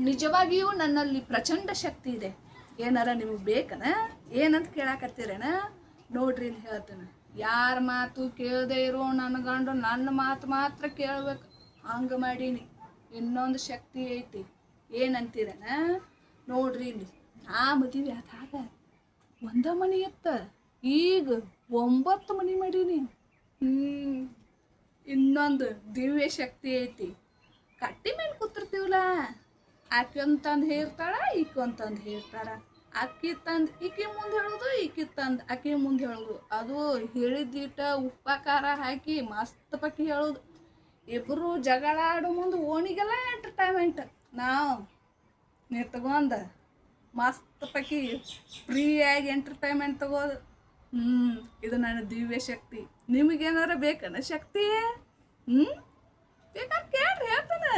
ನಿಜವಾಗಿಯೂ ನನ್ನಲ್ಲಿ ಪ್ರಚಂಡ ಶಕ್ತಿ ಇದೆ. ಏನಾರ ನಿಮಗೆ ಬೇಕನ ಏನಂತ ಕೇಳಾಕತ್ತೀರೇನ? ನೋಡ್ರಿ ಇಲ್ಲಿ ಹೇಳ್ತೇನೆ. ಯಾರ ಮಾತು ಕೇಳದೆ ಇರೋ ನನ್ನ ಗಂಡು ನನ್ನ ಮಾತು ಮಾತ್ರ ಕೇಳ್ಬೇಕು, ಹಂಗೆ ಮಾಡೀನಿ. ಇನ್ನೊಂದು ಶಕ್ತಿ ಐತಿ, ಏನಂತೀರೇನ? ನೋಡ್ರಿ ಇಲ್ಲಿ, ಆ ಮದುವೆ ಆದಾಗ ಒಂದ ಮನೆ ಇತ್ತ, ಈಗ 9 ಮನೆ ಮಾಡೀನಿ. ಇನ್ನೊಂದು ದಿವ್ಯ ಶಕ್ತಿ ಐತಿ. ಕಟ್ಟಿ ಮೇಲೆ ಕೂತಿರ್ತೀವಲ್ಲ, ಆಕೆ ಅಂತಂದು ಹೇರ್ತಾಳ, ಈಕೆ ಅಂತಂದು ಹೇರ್ತಾರ. ಅಕ್ಕಿ ತಂದು ಈಕೆ ಮುಂದೆ ಹೇಳೋದು, ಈಕೆ ತಂದು ಆಕೆ ಮುಂದೆ ಹೇಳೋದು. ಅದು ಹೇಳಿದ್ದೀಟ ಉಪ್ಪ ಖಾರ ಹಾಕಿ ಮಸ್ತ್ ಪಕ್ಕಿ ಹೇಳೋದು. ಇಬ್ಬರು ಜಗಳ ಆಡೋ ಮುಂದೆ ಓಣಿಗೆಲ್ಲ ಎಂಟರ್ಟೈನ್ಮೆಂಟ್. ನಾವು ನಿತ್ಕೊಂಡ ಮಸ್ತ್ ಪಕ್ಕಿ ಫ್ರೀಯಾಗಿ ಎಂಟರ್ಟೈನ್ಮೆಂಟ್ ತಗೋದು. ಇದು ನನ್ನ ದಿವ್ಯ ಶಕ್ತಿ. ನಿಮಗೇನಾರ ಬೇಕನ ಶಕ್ತಿ? ಬೇಕಾದ್ರೆ ಕೇಳ್ರಿ, ಹೇಳ್ತಾನೆ.